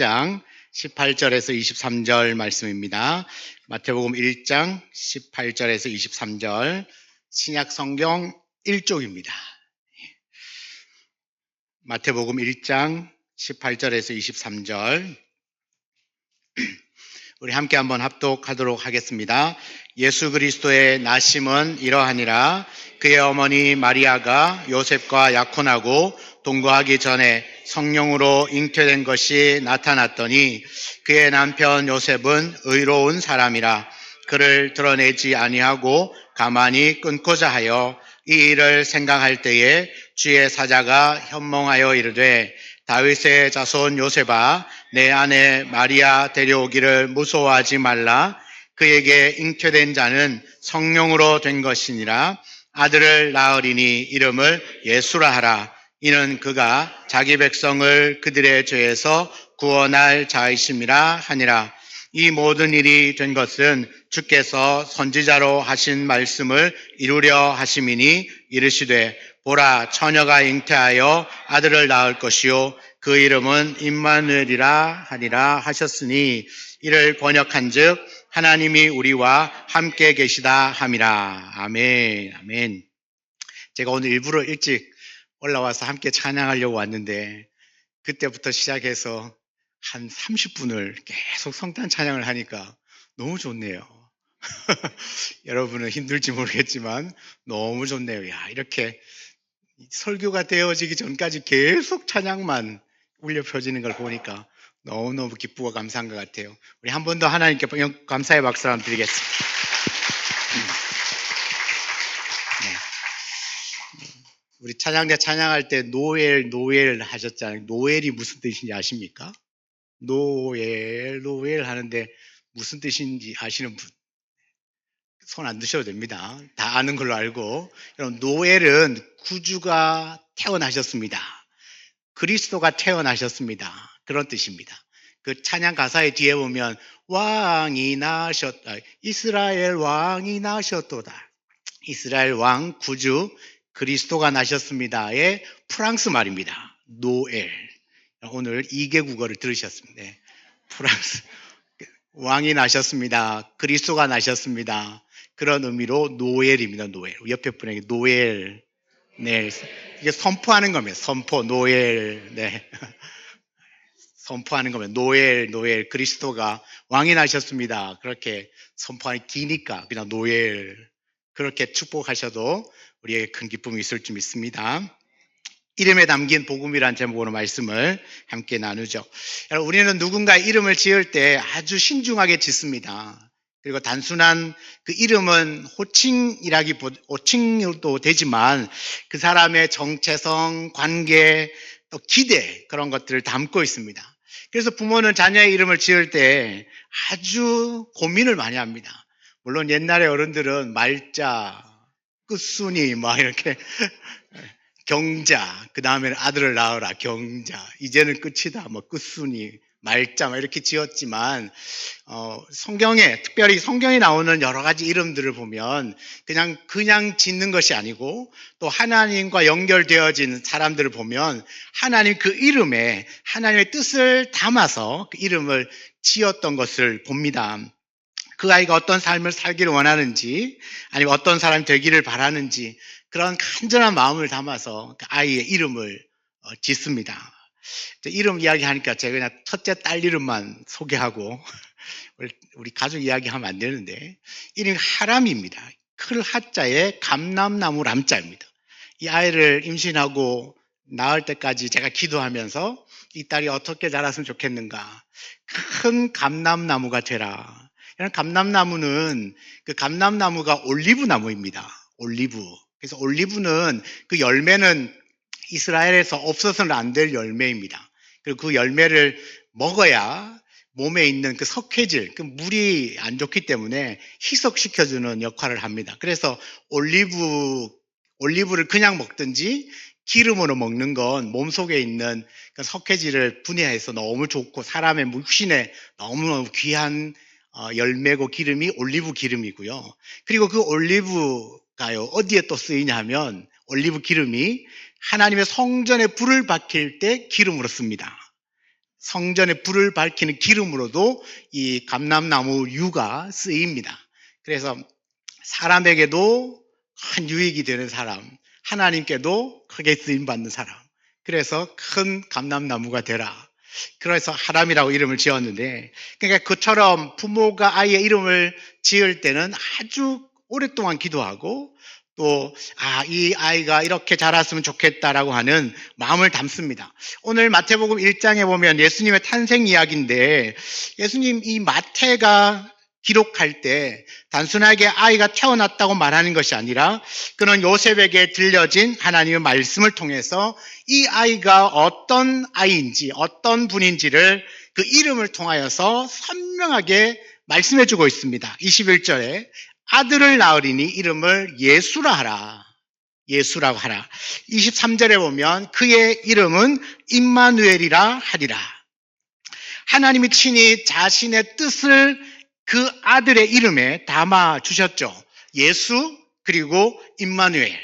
1장 18절에서 23절 말씀입니다. 마태복음 1장 18절에서 23절 신약 성경 1쪽입니다. 마태복음 1장 18절에서 23절 우리 함께 한번 합독하도록 하겠습니다. 예수 그리스도의 나심은 이러하니라. 그의 어머니 마리아가 요셉과 약혼하고 동거하기 전에 성령으로 잉태된 것이 나타났더니 그의 남편 요셉은 의로운 사람이라 그를 드러내지 아니하고 가만히 끊고자 하여 이 일을 생각할 때에 주의 사자가 현몽하여 이르되 다윗의 자손 요셉아, 내 아내 마리아 데려오기를 무서워하지 말라. 그에게 잉태된 자는 성령으로 된 것이니라. 아들을 낳으리니 이름을 예수라 하라. 이는 그가 자기 백성을 그들의 죄에서 구원할 자이심이라 하니라. 이 모든 일이 된 것은 주께서 선지자로 하신 말씀을 이루려 하심이니 이르시되 보라, 처녀가 잉태하여 아들을 낳을 것이요 그 이름은 임마누엘이라 하니라 하셨으니 이를 번역한즉 하나님이 우리와 함께 계시다 함이라. 아멘. 아멘. 제가 오늘 일부러 일찍 올라와서 함께 찬양하려고 왔는데 그때부터 시작해서 한 30분을 계속 성탄 찬양을 하니까 너무 좋네요. 여러분은 힘들지 모르겠지만 너무 좋네요. 야, 이렇게 설교가 되어지기 전까지 계속 찬양만 울려 펴지는 걸 보니까 너무너무 기쁘고 감사한 것 같아요. 우리 한 번 더 하나님께 감사의 박수 한번 드리겠습니다. 우리 찬양대 찬양할 때 노엘 하셨잖아요. 노엘이 무슨 뜻인지 아십니까? 노엘 하는데 무슨 뜻인지 아시는 분? 손 안 드셔도 됩니다. 다 아는 걸로 알고. 여러분, 노엘은 구주가 태어나셨습니다. 그리스도가 태어나셨습니다. 그런 뜻입니다. 그 찬양 가사의 뒤에 보면 왕이 나셨다. 이스라엘 왕이 나셨도다. 이스라엘 왕 구주 그리스도가 나셨습니다의 프랑스 말입니다. 노엘. 오늘 2개 국어를 들으셨습니다. 프랑스 왕이 나셨습니다. 그리스도가 나셨습니다. 그런 의미로 노엘입니다. 노엘. 옆에 분에게 노엘. 네. 이게 선포하는 겁니다. 선포, 노엘. 네. 선포하는 겁니다. 노엘. 그리스도가 왕이 나셨습니다. 그렇게 선포하기 기니까 그냥 노엘. 그렇게 축복하셔도 우리에게 큰 기쁨이 있을 줄 믿습니다. 이름에 담긴 복음이란 제목으로 말씀을 함께 나누죠. 여러분, 우리는 누군가 이름을 지을 때 아주 신중하게 짓습니다. 그리고 단순한 그 이름은 호칭도 되지만 그 사람의 정체성, 관계, 또 기대 그런 것들을 담고 있습니다. 그래서 부모는 자녀의 이름을 지을 때 아주 고민을 많이 합니다. 물론 옛날에 어른들은 말자, 끝순이 막 이렇게 경자, 그 다음에는 아들을 낳으라, 경자. 이제는 끝이다, 뭐 끝순이, 말자, 막 이렇게 지었지만, 특별히 성경에 나오는 여러 가지 이름들을 보면 그냥 짓는 것이 아니고 또 하나님과 연결되어진 사람들을 보면 하나님 그 이름에 하나님의 뜻을 담아서 그 이름을 지었던 것을 봅니다. 그 아이가 어떤 삶을 살기를 원하는지 아니면 어떤 사람이 되기를 바라는지 그런 간절한 마음을 담아서 그 아이의 이름을 짓습니다. 이름 이야기하니까 제가 그냥 첫째 딸 이름만 소개하고 우리 가족 이야기하면 안 되는데 이름이 하람입니다. 클 하자에 감람나무 람자입니다. 이 아이를 임신하고 낳을 때까지 제가 기도하면서 이 딸이 어떻게 자랐으면 좋겠는가. 큰 감람나무가 되라. 이런 감람나무는 그 감람나무가 올리브 나무입니다. 올리브. 그래서 올리브는 그 열매는 이스라엘에서 없어서는 안 될 열매입니다. 그리고 그 열매를 먹어야 몸에 있는 그 석회질, 그 물이 안 좋기 때문에 희석시켜주는 역할을 합니다. 그래서 올리브를 그냥 먹든지 기름으로 먹는 건 몸속에 있는 그 석회질을 분해해서 너무 좋고 사람의 육신에 너무너무 귀한 열매고 기름이 올리브 기름이고요. 그리고 그 올리브가요, 어디에 또 쓰이냐 하면 올리브 기름이 하나님의 성전에 불을 밝힐 때 기름으로 씁니다. 성전에 불을 밝히는 기름으로도 이 감람나무 유가 쓰입니다. 그래서 사람에게도 큰 유익이 되는 사람, 하나님께도 크게 쓰임받는 사람. 그래서 큰 감람나무가 되라. 그래서 하람이라고 이름을 지었는데, 그러니까 그처럼 부모가 아이의 이름을 지을 때는 아주 오랫동안 기도하고 또 이 아이가 이렇게 자랐으면 좋겠다라고 하는 마음을 담습니다. 오늘 마태복음 1장에 보면 예수님의 탄생 이야기인데, 예수님 이 마태가 기록할 때 단순하게 아이가 태어났다고 말하는 것이 아니라 그는 요셉에게 들려진 하나님의 말씀을 통해서 이 아이가 어떤 아이인지 어떤 분인지를 그 이름을 통하여서 선명하게 말씀해 주고 있습니다. 21절에 아들을 낳으리니 이름을 예수라 하라. 예수라고 하라. 23절에 보면 그의 이름은 임마누엘이라 하리라. 하나님이 친히 자신의 뜻을 그 아들의 이름에 담아 주셨죠. 예수 그리고 임마누엘.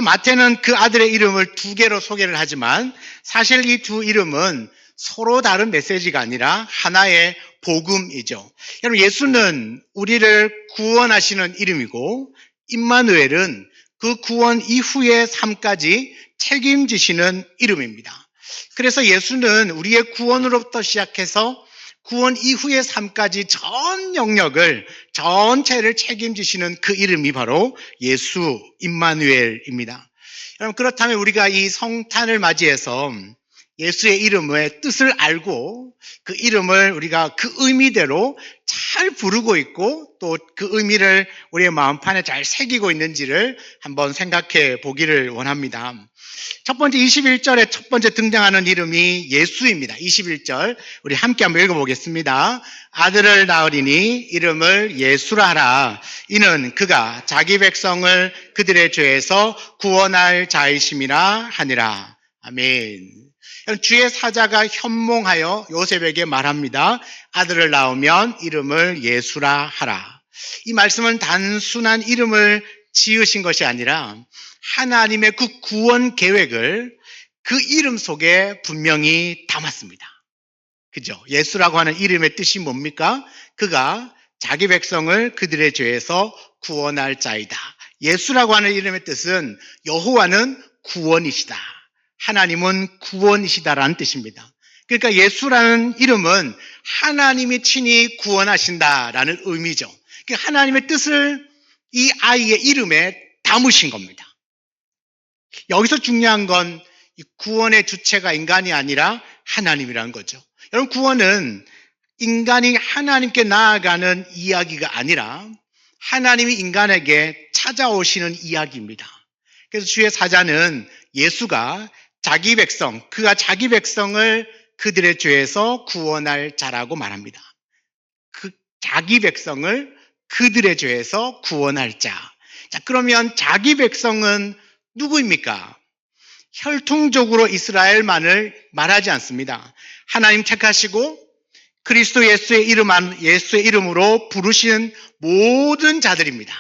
마태는 그 아들의 이름을 두 개로 소개를 하지만 사실 이 두 이름은 서로 다른 메시지가 아니라 하나의 복음이죠. 여러분, 예수는 우리를 구원하시는 이름이고 임마누엘은 그 구원 이후의 삶까지 책임지시는 이름입니다. 그래서 예수는 우리의 구원으로부터 시작해서 구원 이후의 삶까지 전 영역을, 전체를 책임지시는 그 이름이 바로 예수, 임마누엘입니다. 여러분, 그렇다면 우리가 이 성탄을 맞이해서 예수의 이름의 뜻을 알고 그 이름을 우리가 그 의미대로 잘 부르고 있고 또 그 의미를 우리의 마음판에 잘 새기고 있는지를 한번 생각해 보기를 원합니다. 첫 번째 21절에 첫 번째 등장하는 이름이 예수입니다. 21절 우리 함께 한번 읽어보겠습니다. 아들을 낳으리니 이름을 예수라 하라. 이는 그가 자기 백성을 그들의 죄에서 구원할 자이심이라 하니라. 아멘. 주의 사자가 현몽하여 요셉에게 말합니다. 아들을 낳으면 이름을 예수라 하라. 이 말씀은 단순한 이름을 지으신 것이 아니라 하나님의 그 구원 계획을 그 이름 속에 분명히 담았습니다. 그죠? 예수라고 하는 이름의 뜻이 뭡니까? 그가 자기 백성을 그들의 죄에서 구원할 자이다. 예수라고 하는 이름의 뜻은 여호와는 구원이시다. 하나님은 구원이시다라는 뜻입니다. 그러니까 예수라는 이름은 하나님이 친히 구원하신다라는 의미죠. 그러니까 하나님의 뜻을 이 아이의 이름에 담으신 겁니다. 여기서 중요한 건 이 구원의 주체가 인간이 아니라 하나님이라는 거죠. 여러분, 구원은 인간이 하나님께 나아가는 이야기가 아니라 하나님이 인간에게 찾아오시는 이야기입니다. 그래서 주의 사자는 예수가 자기 백성, 그가 자기 백성을 그들의 죄에서 구원할 자라고 말합니다. 그 자기 백성을 그들의 죄에서 구원할 자. 자, 그러면 자기 백성은 누구입니까? 혈통적으로 이스라엘만을 말하지 않습니다. 하나님 택하시고 그리스도 예수의 이름으로 부르시는 모든 자들입니다.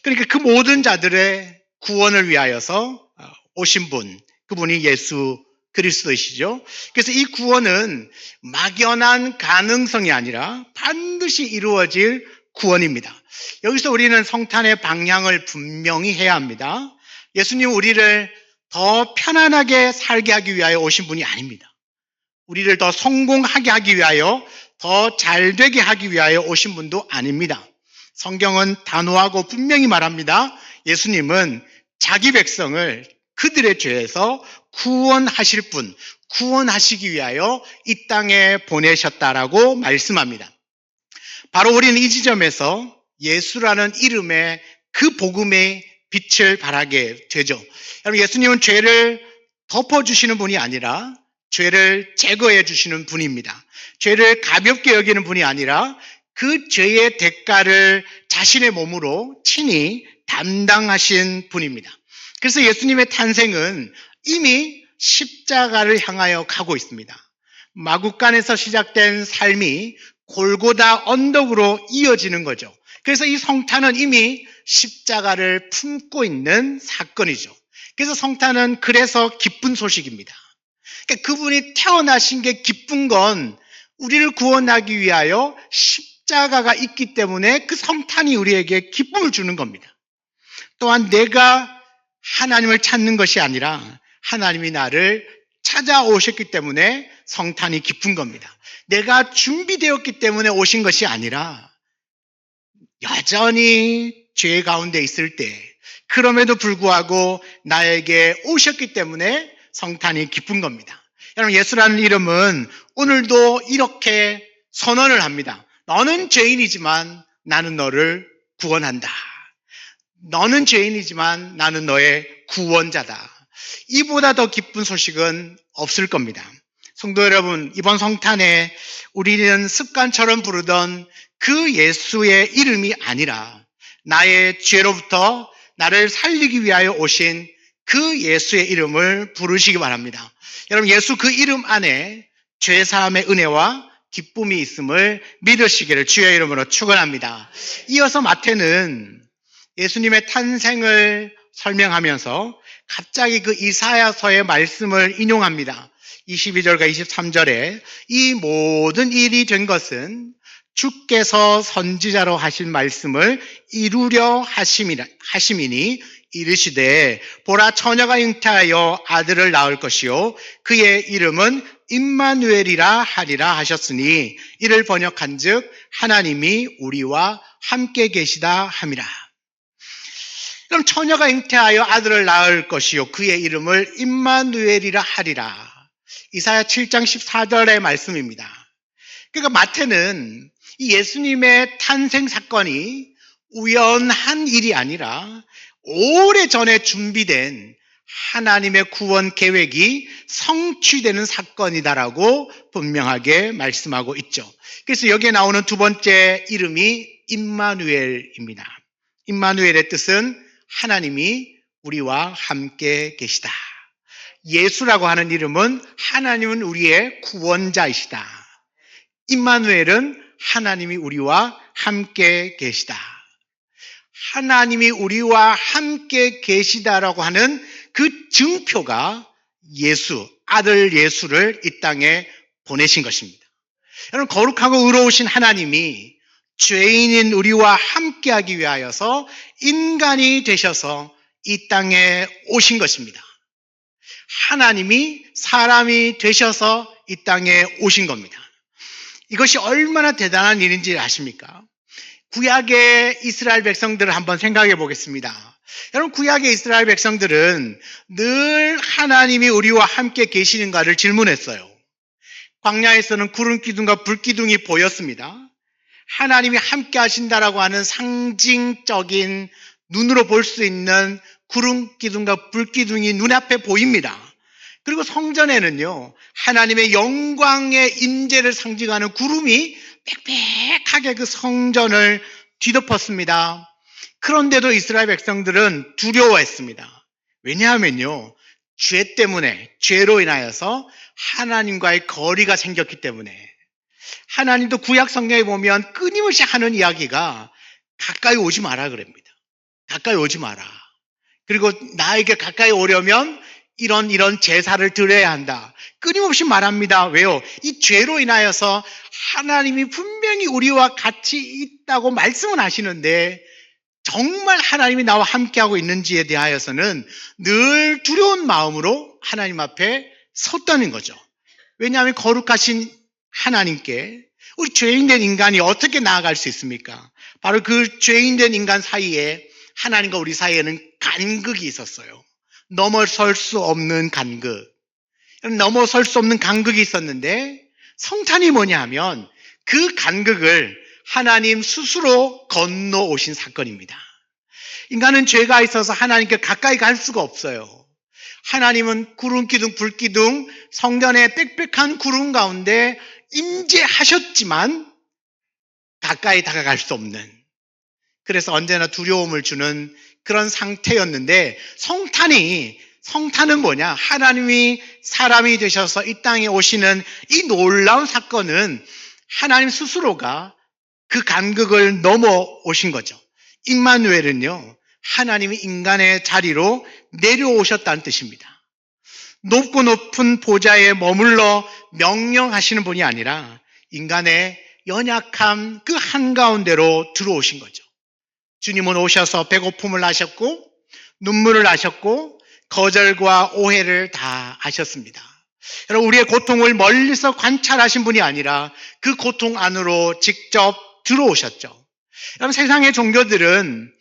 그러니까 그 모든 자들의 구원을 위하여서 오신 분, 그분이 예수 그리스도이시죠. 그래서 이 구원은 막연한 가능성이 아니라 반드시 이루어질 구원입니다. 여기서 우리는 성탄의 방향을 분명히 해야 합니다. 예수님은 우리를 더 편안하게 살게 하기 위하여 오신 분이 아닙니다. 우리를 더 성공하게 하기 위하여, 더 잘되게 하기 위하여 오신 분도 아닙니다. 성경은 단호하고 분명히 말합니다. 예수님은 자기 백성을 그들의 죄에서 구원하실 분, 구원하시기 위하여 이 땅에 보내셨다라고 말씀합니다. 바로 우리는 이 지점에서 예수라는 이름의 그 복음의 빛을 발하게 되죠. 여러분, 예수님은 죄를 덮어주시는 분이 아니라 죄를 제거해 주시는 분입니다. 죄를 가볍게 여기는 분이 아니라 그 죄의 대가를 자신의 몸으로 친히 담당하신 분입니다. 그래서 예수님의 탄생은 이미 십자가를 향하여 가고 있습니다. 마구간에서 시작된 삶이 골고다 언덕으로 이어지는 거죠. 그래서 이 성탄은 이미 십자가를 품고 있는 사건이죠. 그래서 성탄은 그래서 기쁜 소식입니다. 그러니까 그분이 태어나신 게 기쁜 건 우리를 구원하기 위하여 십자가가 있기 때문에 그 성탄이 우리에게 기쁨을 주는 겁니다. 또한 내가 하나님을 찾는 것이 아니라 하나님이 나를 찾아오셨기 때문에 성탄이 기쁜 겁니다. 내가 준비되었기 때문에 오신 것이 아니라 여전히 죄 가운데 있을 때 그럼에도 불구하고 나에게 오셨기 때문에 성탄이 기쁜 겁니다. 여러분, 예수라는 이름은 오늘도 이렇게 선언을 합니다. 너는 죄인이지만 나는 너를 구원한다. 너는 죄인이지만 나는 너의 구원자다. 이보다 더 기쁜 소식은 없을 겁니다. 성도 여러분, 이번 성탄에 우리는 습관처럼 부르던 그 예수의 이름이 아니라 나의 죄로부터 나를 살리기 위하여 오신 그 예수의 이름을 부르시기 바랍니다. 여러분, 예수 그 이름 안에 죄사함의 은혜와 기쁨이 있음을 믿으시기를 주의 이름으로 축원합니다. 이어서 마태는 예수님의 탄생을 설명하면서 갑자기 그 이사야서의 말씀을 인용합니다. 22절과 23절에 이 모든 일이 된 것은 주께서 선지자로 하신 말씀을 이루려 하심이니 이르시되 보라 처녀가 잉태하여 아들을 낳을 것이요 그의 이름은 임마누엘이라 하리라 하셨으니 이를 번역한즉 하나님이 우리와 함께 계시다 함이라. 그럼 처녀가 잉태하여 아들을 낳을 것이요 그의 이름을 임마누엘이라 하리라. 이사야 7장 14절의 말씀입니다. 그러니까 마태는 이 예수님의 탄생 사건이 우연한 일이 아니라 오래전에 준비된 하나님의 구원 계획이 성취되는 사건이다라고 분명하게 말씀하고 있죠. 그래서 여기에 나오는 두 번째 이름이 임마누엘입니다. 임마누엘의 뜻은 하나님이 우리와 함께 계시다. 예수라고 하는 이름은 하나님은 우리의 구원자이시다. 임마누엘은 하나님이 우리와 함께 계시다. 하나님이 우리와 함께 계시다라고 하는 그 증표가 예수, 아들 예수를 이 땅에 보내신 것입니다. 여러분, 거룩하고 의로우신 하나님이 죄인인 우리와 함께하기 위하여서 인간이 되셔서 이 땅에 오신 것입니다. 하나님이 사람이 되셔서 이 땅에 오신 겁니다. 이것이 얼마나 대단한 일인지 아십니까? 구약의 이스라엘 백성들을 한번 생각해 보겠습니다. 여러분, 구약의 이스라엘 백성들은 늘 하나님이 우리와 함께 계시는가를 질문했어요. 광야에서는 구름 기둥과 불 기둥이 보였습니다. 하나님이 함께 하신다라고 하는 상징적인 눈으로 볼 수 있는 구름 기둥과 불 기둥이 눈앞에 보입니다. 그리고 성전에는요, 하나님의 영광의 임재를 상징하는 구름이 빽빽하게 그 성전을 뒤덮었습니다. 그런데도 이스라엘 백성들은 두려워했습니다. 왜냐하면요, 죄 때문에, 죄로 인하여서 하나님과의 거리가 생겼기 때문에. 하나님도 구약 성경에 보면 끊임없이 하는 이야기가 가까이 오지 마라 그럽니다. 가까이 오지 마라. 그리고 나에게 가까이 오려면 이런 제사를 드려야 한다. 끊임없이 말합니다. 왜요? 이 죄로 인하여서 하나님이 분명히 우리와 같이 있다고 말씀은 하시는데 정말 하나님이 나와 함께하고 있는지에 대하여서는 늘 두려운 마음으로 하나님 앞에 섰다는 거죠. 왜냐하면 거룩하신 하나님께 우리 죄인된 인간이 어떻게 나아갈 수 있습니까? 바로 그 죄인된 인간 사이에 하나님과 우리 사이에는 간극이 있었어요. 넘어설 수 없는 간극. 넘어설 수 없는 간극이 있었는데 성탄이 뭐냐 하면 그 간극을 하나님 스스로 건너오신 사건입니다. 인간은 죄가 있어서 하나님께 가까이 갈 수가 없어요. 하나님은 구름 기둥, 불 기둥, 성전의 빽빽한 구름 가운데 임재하셨지만 가까이 다가갈 수 없는, 그래서 언제나 두려움을 주는 그런 상태였는데 성탄은 뭐냐? 하나님이 사람이 되셔서 이 땅에 오시는 이 놀라운 사건은 하나님 스스로가 그 간극을 넘어오신 거죠. 임마누엘은요, 하나님이 인간의 자리로 내려오셨다는 뜻입니다. 높고 높은 보좌에 머물러 명령하시는 분이 아니라 인간의 연약함 그 한가운데로 들어오신 거죠. 주님은 오셔서 배고픔을 아셨고 눈물을 아셨고 거절과 오해를 다 아셨습니다. 여러분, 우리의 고통을 멀리서 관찰하신 분이 아니라 그 고통 안으로 직접 들어오셨죠. 여러분, 세상의 종교들은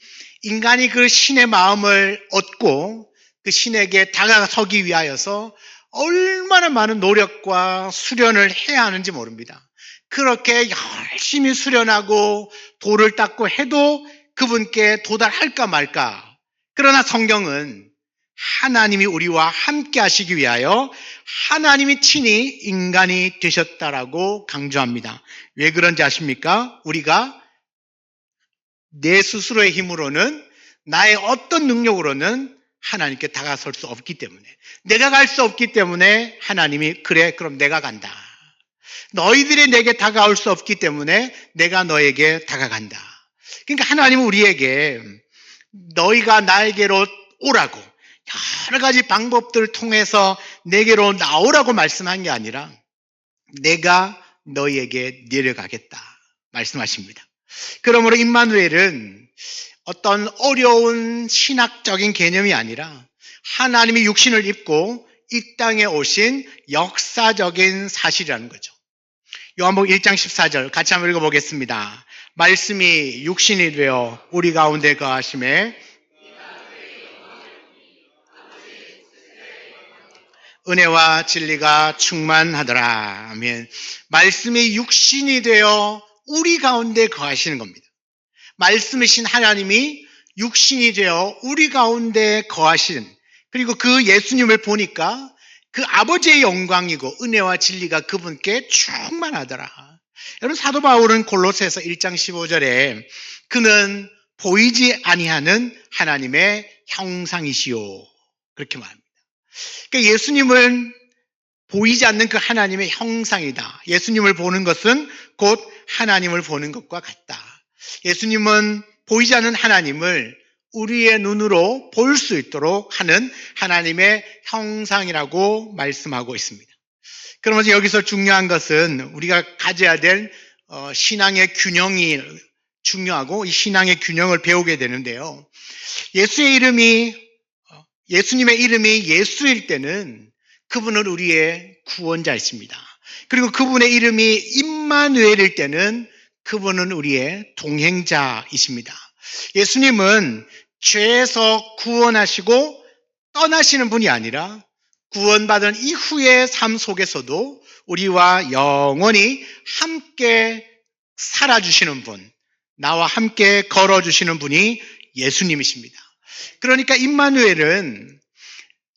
인간이 그 신의 마음을 얻고 그 신에게 다가서기 위하여서 얼마나 많은 노력과 수련을 해야 하는지 모릅니다. 그렇게 열심히 수련하고 돌을 닦고 해도 그분께 도달할까 말까. 그러나 성경은 하나님이 우리와 함께 하시기 위하여 하나님이 친히 인간이 되셨다라고 강조합니다. 왜 그런지 아십니까? 우리가 내 스스로의 힘으로는, 나의 어떤 능력으로는 하나님께 다가설 수 없기 때문에, 내가 갈 수 없기 때문에 하나님이 그래 그럼 내가 간다. 너희들이 내게 다가올 수 없기 때문에 내가 너에게 다가간다. 그러니까 하나님은 우리에게 너희가 나에게로 오라고 여러 가지 방법들을 통해서 내게로 나오라고 말씀한 게 아니라 내가 너희에게 내려가겠다 말씀하십니다. 그러므로 임마누엘은 어떤 어려운 신학적인 개념이 아니라 하나님이 육신을 입고 이 땅에 오신 역사적인 사실이라는 거죠. 요한복음 1장 14절 같이 한번 읽어보겠습니다. 말씀이 육신이 되어 우리 가운데 거하심에 은혜와 진리가 충만하더라. 아멘. 말씀이 육신이 되어 우리 가운데 거하시는 겁니다. 말씀이신 하나님이 육신이 되어 우리 가운데 거하시는, 그리고 그 예수님을 보니까 그 아버지의 영광이고 은혜와 진리가 그분께 충만하더라. 여러분, 사도 바울은 골로새서 1장 15절에 그는 보이지 아니하는 하나님의 형상이시요 그렇게 말합니다. 그러니까 예수님은 보이지 않는 그 하나님의 형상이다. 예수님을 보는 것은 곧 하나님을 보는 것과 같다. 예수님은 보이지 않는 하나님을 우리의 눈으로 볼 수 있도록 하는 하나님의 형상이라고 말씀하고 있습니다. 그러면서 여기서 중요한 것은 우리가 가져야 될 신앙의 균형이 중요하고 이 신앙의 균형을 배우게 되는데요. 예수님의 이름이 예수일 때는 그분은 우리의 구원자이십니다. 그리고 그분의 이름이 임마누엘일 때는 그분은 우리의 동행자이십니다. 예수님은 죄에서 구원하시고 떠나시는 분이 아니라 구원받은 이후의 삶 속에서도 우리와 영원히 함께 살아주시는 분, 나와 함께 걸어주시는 분이 예수님이십니다. 그러니까 임마누엘은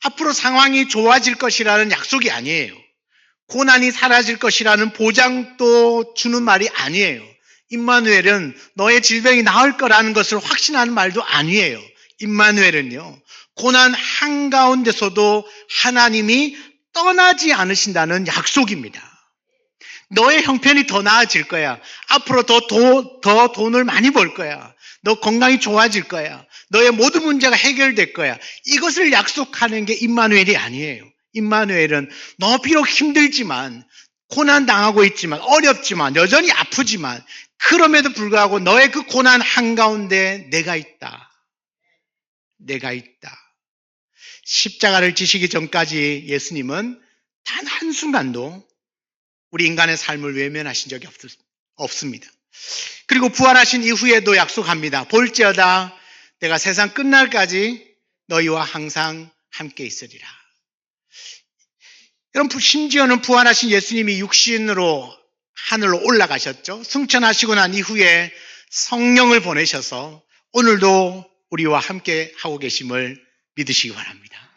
앞으로 상황이 좋아질 것이라는 약속이 아니에요. 고난이 사라질 것이라는 보장도 주는 말이 아니에요. 임마누엘은 너의 질병이 나을 거라는 것을 확신하는 말도 아니에요. 임마누엘은요, 고난 한가운데서도 하나님이 떠나지 않으신다는 약속입니다. 너의 형편이 더 나아질 거야. 앞으로 더 돈을 많이 벌 거야. 너 건강이 좋아질 거야. 너의 모든 문제가 해결될 거야. 이것을 약속하는 게 임마누엘이 아니에요. 임마누엘은 너 비록 힘들지만, 고난 당하고 있지만, 어렵지만, 여전히 아프지만, 그럼에도 불구하고 너의 그 고난 한가운데 내가 있다. 내가 있다. 십자가를 지시기 전까지 예수님은 단 한순간도 우리 인간의 삶을 외면하신 적이 없습니다. 그리고 부활하신 이후에도 약속합니다. 볼지어다 내가 세상 끝날까지 너희와 항상 함께 있으리라. 여러분, 심지어는 부활하신 예수님이 육신으로 하늘로 올라가셨죠. 승천하시고 난 이후에 성령을 보내셔서 오늘도 우리와 함께 하고 계심을 믿으시기 바랍니다.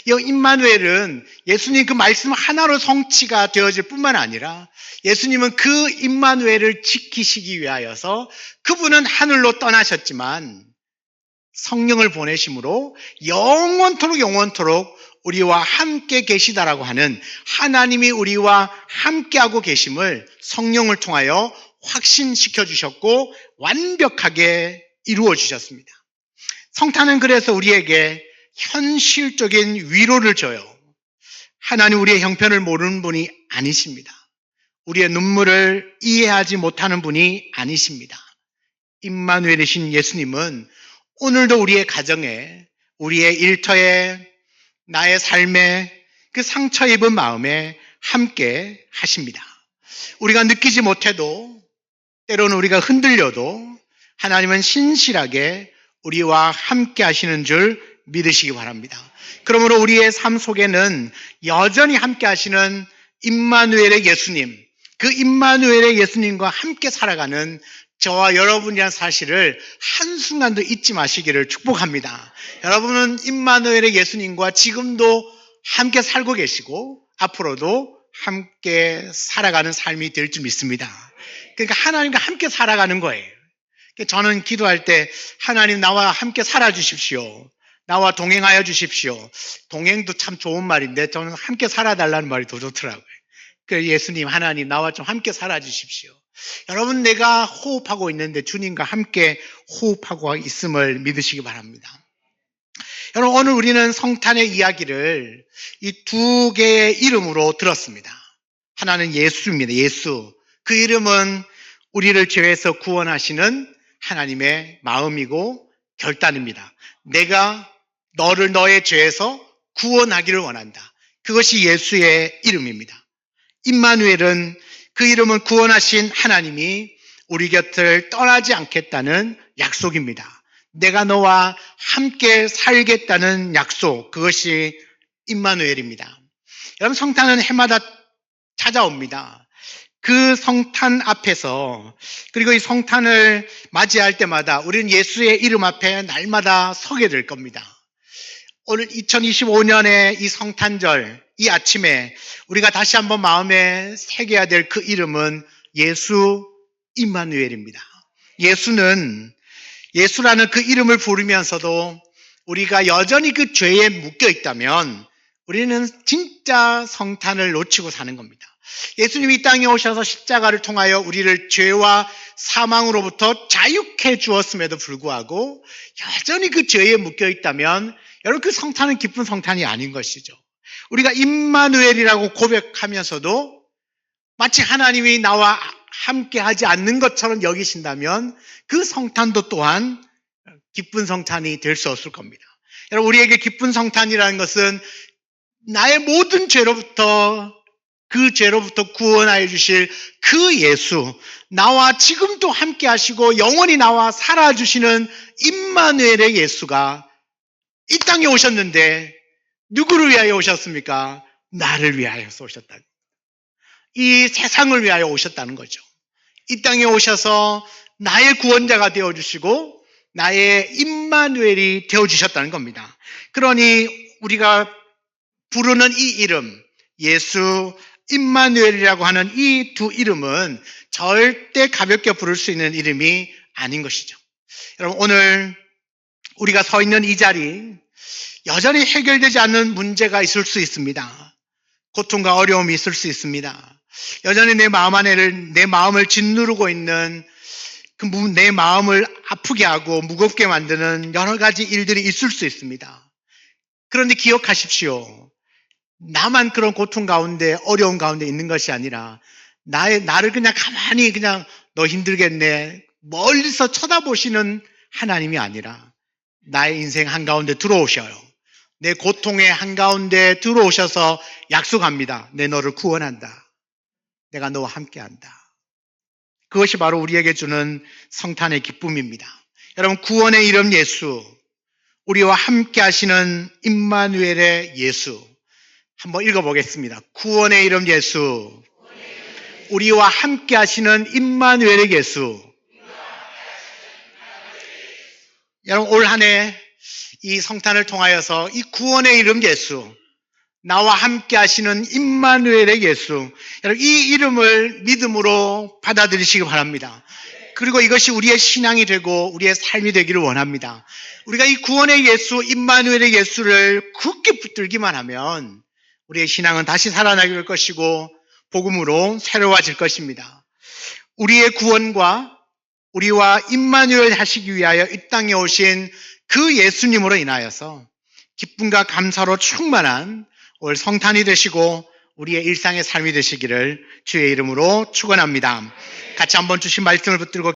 이 임마누엘은 예수님 그 말씀 하나로 성취가 되어질 뿐만 아니라 예수님은 그 임마누엘을 지키시기 위하여서 그분은 하늘로 떠나셨지만 성령을 보내심으로 영원토록 우리와 함께 계시다라고 하는, 하나님이 우리와 함께하고 계심을 성령을 통하여 확신시켜 주셨고 완벽하게 이루어 주셨습니다. 성탄은 그래서 우리에게 현실적인 위로를 줘요. 하나님 우리의 형편을 모르는 분이 아니십니다. 우리의 눈물을 이해하지 못하는 분이 아니십니다. 임마누엘이신 예수님은 오늘도 우리의 가정에, 우리의 일터에, 나의 삶에, 그 상처 입은 마음에 함께 하십니다. 우리가 느끼지 못해도, 때로는 우리가 흔들려도 하나님은 신실하게 우리와 함께 하시는 줄 믿으시기 바랍니다. 그러므로 우리의 삶 속에는 여전히 함께 하시는 임마누엘의 예수님, 그 임마누엘의 예수님과 함께 살아가는 저와 여러분이란 사실을 한순간도 잊지 마시기를 축복합니다. 여러분은 임마누엘의 예수님과 지금도 함께 살고 계시고 앞으로도 함께 살아가는 삶이 될 줄 믿습니다. 그러니까 하나님과 함께 살아가는 거예요. 저는 기도할 때 하나님 나와 함께 살아주십시오. 나와 동행하여 주십시오. 동행도 참 좋은 말인데 저는 함께 살아달라는 말이 더 좋더라고요. 그 예수님, 하나님 나와 좀 함께 살아주십시오. 여러분, 내가 호흡하고 있는데 주님과 함께 호흡하고 있음을 믿으시기 바랍니다. 여러분, 오늘 우리는 성탄의 이야기를 이 두 개의 이름으로 들었습니다. 하나는 예수입니다. 예수. 그 이름은 우리를 죄에서 구원하시는 하나님의 마음이고 결단입니다. 내가 너를 너의 죄에서 구원하기를 원한다. 그것이 예수의 이름입니다. 임마누엘은 그 이름은 구원하신 하나님이 우리 곁을 떠나지 않겠다는 약속입니다. 내가 너와 함께 살겠다는 약속, 그것이 임마누엘입니다. 여러분, 성탄은 해마다 찾아옵니다. 그 성탄 앞에서, 그리고 이 성탄을 맞이할 때마다 우리는 예수의 이름 앞에 날마다 서게 될 겁니다. 오늘 2025년의 이 성탄절, 이 아침에 우리가 다시 한번 마음에 새겨야 될 그 이름은 예수 임마누엘입니다. 예수라는 그 이름을 부르면서도 우리가 여전히 그 죄에 묶여 있다면 우리는 진짜 성탄을 놓치고 사는 겁니다. 예수님이 이 땅에 오셔서 십자가를 통하여 우리를 죄와 사망으로부터 자유케 주었음에도 불구하고 여전히 그 죄에 묶여 있다면 여러분, 그 성탄은 기쁜 성탄이 아닌 것이죠. 우리가 임마누엘이라고 고백하면서도 마치 하나님이 나와 함께 하지 않는 것처럼 여기신다면 그 성탄도 또한 기쁜 성탄이 될 수 없을 겁니다. 여러분, 우리에게 기쁜 성탄이라는 것은 나의 모든 죄로부터, 그 죄로부터 구원하여 주실 그 예수, 나와 지금도 함께 하시고 영원히 나와 살아주시는 임마누엘의 예수가 이 땅에 오셨는데 누구를 위하여 오셨습니까? 나를 위하여서 오셨다. 이 세상을 위하여 오셨다는 거죠. 이 땅에 오셔서 나의 구원자가 되어주시고 나의 임마누엘이 되어주셨다는 겁니다. 그러니 우리가 부르는 이 이름, 예수 임마누엘이라고 하는 이 두 이름은 절대 가볍게 부를 수 있는 이름이 아닌 것이죠. 여러분, 오늘 우리가 서 있는 이 자리, 여전히 해결되지 않는 문제가 있을 수 있습니다. 고통과 어려움이 있을 수 있습니다. 여전히 내 마음을 짓누르고 있는 내 마음을 아프게 하고 무겁게 만드는 여러 가지 일들이 있을 수 있습니다. 그런데 기억하십시오. 나만 그런 고통 가운데, 어려움 가운데 있는 것이 아니라 나를 그냥 가만히 너 힘들겠네, 멀리서 쳐다보시는 하나님이 아니라 나의 인생 한가운데 들어오셔요. 내 고통의 한가운데 들어오셔서 약속합니다. 내 너를 구원한다. 내가 너와 함께한다. 그것이 바로 우리에게 주는 성탄의 기쁨입니다. 여러분, 구원의 이름 예수, 우리와 함께 하시는 임마누엘의 예수, 한번 읽어보겠습니다. 구원의 이름 예수, 우리와 함께 하시는 임마누엘의 예수. 여러분, 올 한 해 이 성탄을 통하여서 이 구원의 이름 예수, 나와 함께 하시는 임마누엘의 예수, 여러분, 이 이름을 믿음으로 받아들이시기 바랍니다. 그리고 이것이 우리의 신앙이 되고 우리의 삶이 되기를 원합니다. 우리가 이 구원의 예수, 임마누엘의 예수를 굳게 붙들기만 하면 우리의 신앙은 다시 살아나게 될 것이고 복음으로 새로워질 것입니다. 우리의 구원과 우리와 임마누엘 하시기 위하여 이 땅에 오신 그 예수님으로 인하여서 기쁨과 감사로 충만한 올 성탄이 되시고 우리의 일상의 삶이 되시기를 주의 이름으로 축원합니다. 같이 한번 주신 말씀을 붙들고